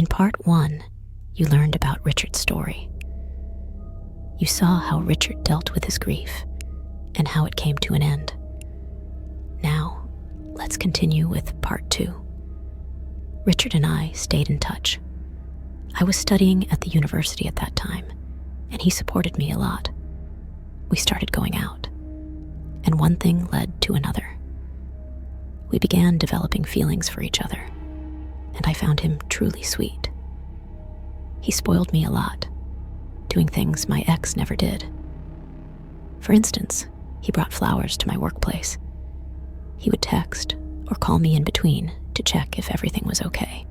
In part 1, you learned about Richard's story. You saw how Richard dealt with his grief and how it came to an end. Now, let's continue with part 2. Richard and I stayed in touch. I was studying at the university at that time, and he supported me a lot. We started going out, and one thing led to another. We began developing feelings for each other, and I found him truly sweet. He spoiled me a lot, doing things my ex never did. For instance, he brought flowers to my workplace. He would text or call me in between to check if everything was okay.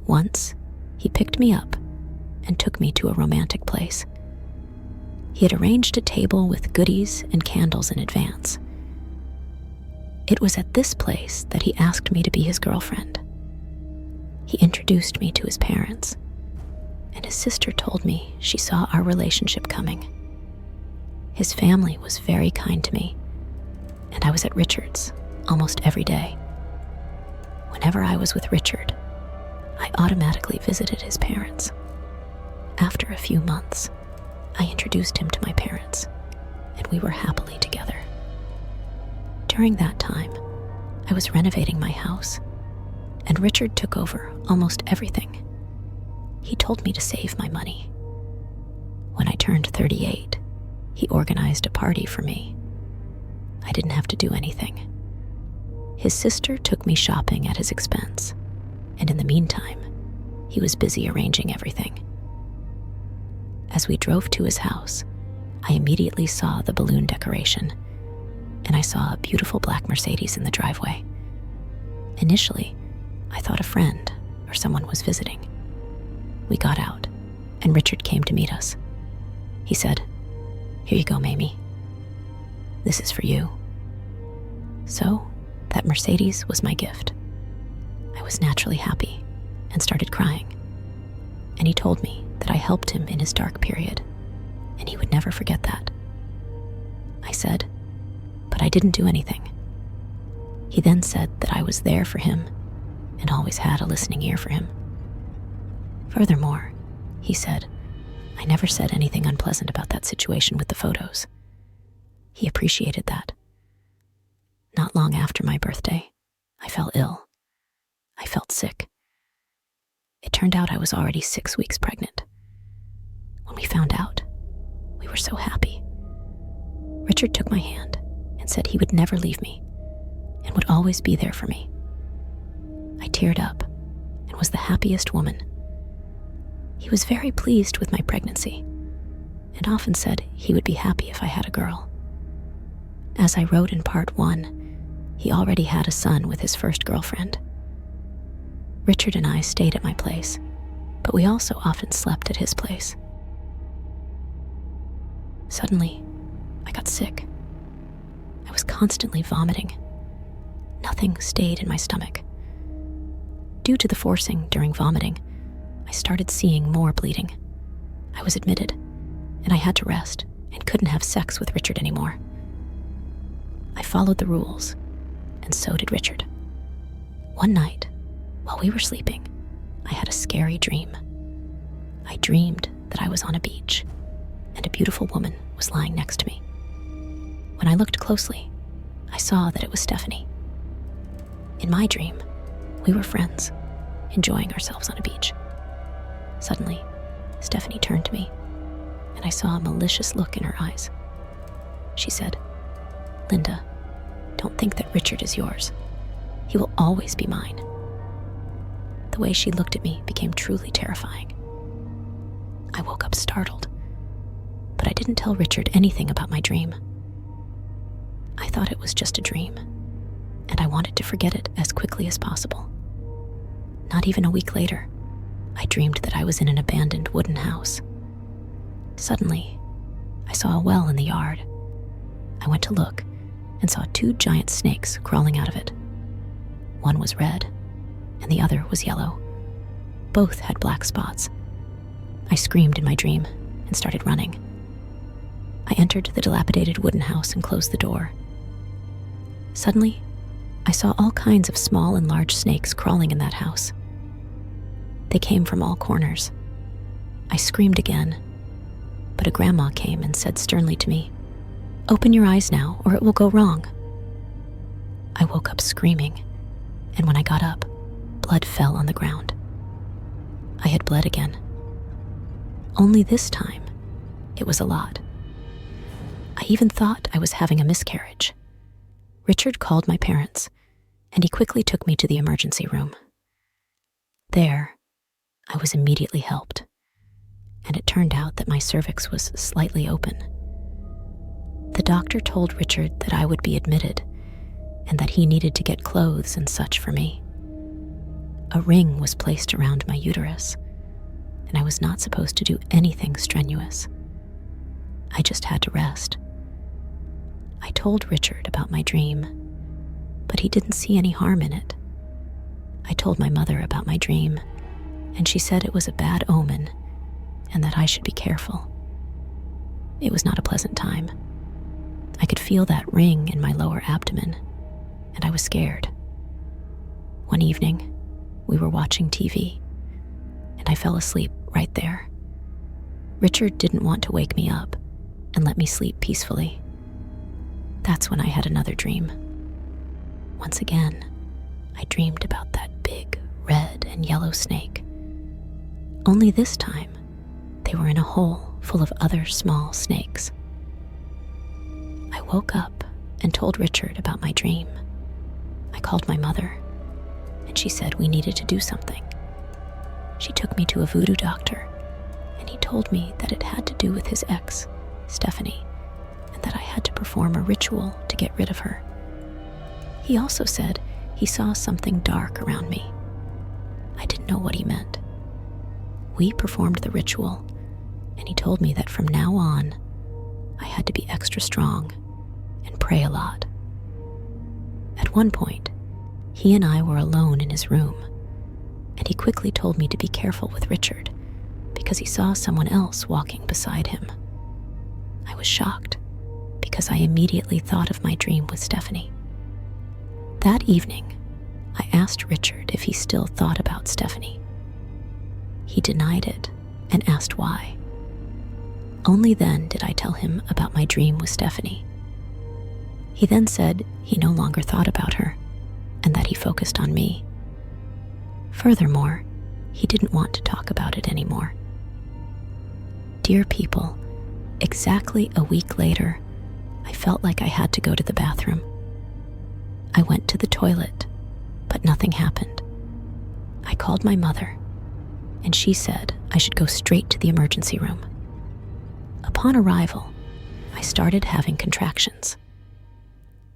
Once, he picked me up and took me to a romantic place. He had arranged a table with goodies and candles in advance. It was at this place that he asked me to be his girlfriend. He introduced me to his parents, and his sister told me she saw our relationship coming. His family was very kind to me, and I was at Richard's almost every day. Whenever I was with Richard, I automatically visited his parents. After a few months, I introduced him to my parents, and we were happily together. During that time, I was renovating my house, and Richard took over almost everything. He told me to save my money. When I turned 38, he organized a party for me. I didn't have to do anything. His sister took me shopping at his expense, and in the meantime, he was busy arranging everything. As we drove to his house, I immediately saw the balloon decoration, and I saw a beautiful black Mercedes in the driveway. Initially, I thought a friend or someone was visiting. We got out, and Richard came to meet us. He said, "Here you go, Mamie. This is for you." So, that Mercedes was my gift. I was naturally happy and started crying. And he told me that I helped him in his dark period, and he would never forget that. I said, "But I didn't do anything." He then said that I was there for him and always had a listening ear for him. Furthermore, he said, I never said anything unpleasant about that situation with the photos. He appreciated that. Not long after my birthday, I fell ill. I felt sick. It turned out I was already 6 weeks pregnant. When we found out, we were so happy. Richard took my hand and said he would never leave me and would always be there for me. I teared up and was the happiest woman. He was very pleased with my pregnancy and often said he would be happy if I had a girl. As I wrote in part 1, he already had a son with his first girlfriend. Richard and I stayed at my place, but we also often slept at his place. Suddenly, I got sick. I was constantly vomiting. Nothing stayed in my stomach. Due to the forcing during vomiting, I started seeing more bleeding. I was admitted, and I had to rest and couldn't have sex with Richard anymore. I followed the rules, and so did Richard. One night, while we were sleeping, I had a scary dream. I dreamed that I was on a beach, and a beautiful woman was lying next to me. When I looked closely, I saw that it was Stephanie. In my dream, we were friends, enjoying ourselves on a beach. Suddenly, Stephanie turned to me, and I saw a malicious look in her eyes. She said, "Linda, don't think that Richard is yours. He will always be mine." The way she looked at me became truly terrifying. I woke up startled, but I didn't tell Richard anything about my dream. I thought it was just a dream, and I wanted to forget it as quickly as possible. Not even a week later, I dreamed that I was in an abandoned wooden house. Suddenly, I saw a well in the yard. I went to look and saw 2 giant snakes crawling out of it. One was red, and the other was yellow. Both had black spots. I screamed in my dream and started running. I entered the dilapidated wooden house and closed the door. Suddenly, I saw all kinds of small and large snakes crawling in that house. They came from all corners. I screamed again, but a grandma came and said sternly to me, "Open your eyes now, or it will go wrong." I woke up screaming, and when I got up, blood fell on the ground. I had bled again. Only this time, it was a lot. I even thought I was having a miscarriage. Richard called my parents, and he quickly took me to the emergency room. There, I was immediately helped, and it turned out that my cervix was slightly open. The doctor told Richard that I would be admitted and that he needed to get clothes and such for me. A ring was placed around my uterus, and I was not supposed to do anything strenuous. I just had to rest. I told Richard about my dream, but he didn't see any harm in it. I told my mother about my dream, and she said it was a bad omen and that I should be careful. It was not a pleasant time. I could feel that ring in my lower abdomen, and I was scared. One evening, we were watching TV, and I fell asleep right there. Richard didn't want to wake me up and let me sleep peacefully. That's when I had another dream. Once again, I dreamed about that big red and yellow snake. Only this time, they were in a hole full of other small snakes. I woke up and told Richard about my dream. I called my mother, and she said we needed to do something. She took me to a voodoo doctor, and he told me that it had to do with his ex, Stephanie, and that I had to perform a ritual to get rid of her. He also said he saw something dark around me. I didn't know what he meant. We performed the ritual, and he told me that from now on, I had to be extra strong and pray a lot. At one point, he and I were alone in his room, and he quickly told me to be careful with Richard because he saw someone else walking beside him. I was shocked because I immediately thought of my dream with Stephanie. That evening, I asked Richard if he still thought about Stephanie. He denied it and asked why. Only then did I tell him about my dream with Stephanie. He then said he no longer thought about her and that he focused on me. Furthermore, he didn't want to talk about it anymore. Dear people, exactly a week later, I felt like I had to go to the bathroom. I went to the toilet, but nothing happened. I called my mother, and she said I should go straight to the emergency room. Upon arrival, I started having contractions.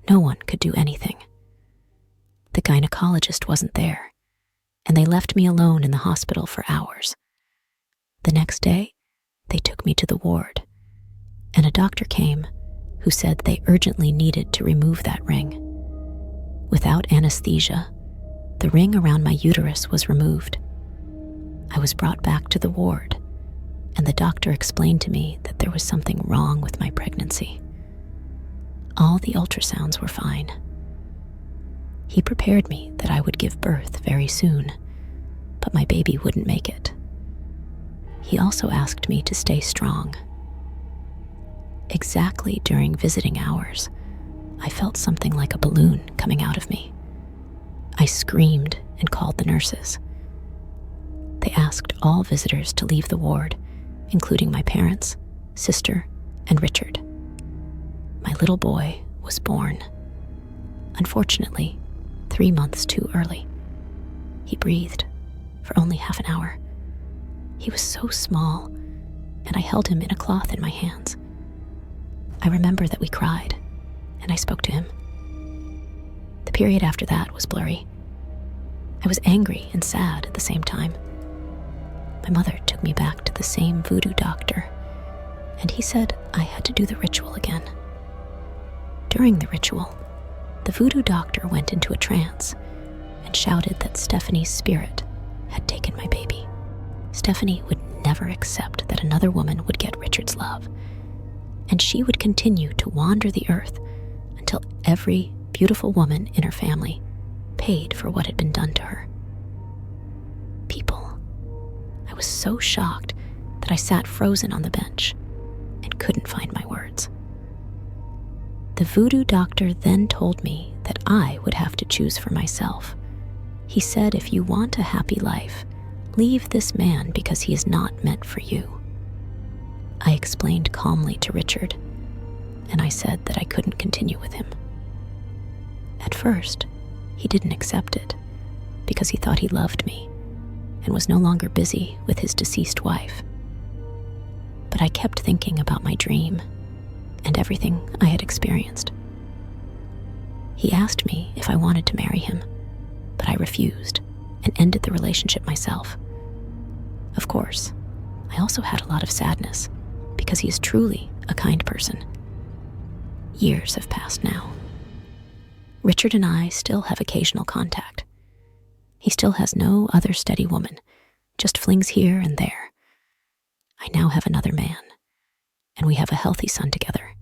No one could do anything. The gynecologist wasn't there, and they left me alone in the hospital for hours. The next day, they took me to the ward, and a doctor came who said they urgently needed to remove that ring. Without anesthesia, the ring around my uterus was removed. I was brought back to the ward, and the doctor explained to me that there was something wrong with my pregnancy. All the ultrasounds were fine. He prepared me that I would give birth very soon, but my baby wouldn't make it. He also asked me to stay strong. Exactly during visiting hours, I felt something like a balloon coming out of me. I screamed and called the nurses. They asked all visitors to leave the ward, including my parents, sister, and Richard. My little boy was born. Unfortunately, 3 months too early. He breathed for only half an hour. He was so small, and I held him in a cloth in my hands. I remember that we cried, and I spoke to him. The period after that was blurry. I was angry and sad at the same time. My mother took me back to the same voodoo doctor, and he said I had to do the ritual again. During the ritual, the voodoo doctor went into a trance and shouted that Stephanie's spirit had taken my baby. Stephanie would never accept that another woman would get Richard's love, and she would continue to wander the earth until every beautiful woman in her family paid for what had been done to her. People, was so shocked that I sat frozen on the bench and couldn't find my words. The voodoo doctor then told me that I would have to choose for myself. He said, if you want a happy life, leave this man because he is not meant for you. I explained calmly to Richard, and I said that I couldn't continue with him. At first, he didn't accept it because he thought he loved me and was no longer busy with his deceased wife. But I kept thinking about my dream and everything I had experienced. He asked me if I wanted to marry him, but I refused and ended the relationship myself. Of course, I also had a lot of sadness because he is truly a kind person. Years have passed now. Richard and I still have occasional contact. He still has no other steady woman, just flings here and there. I now have another man, and we have a healthy son together,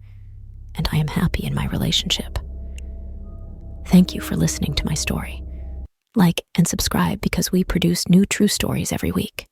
and I am happy in my relationship. Thank you for listening to my story. Like and subscribe because we produce new true stories every week.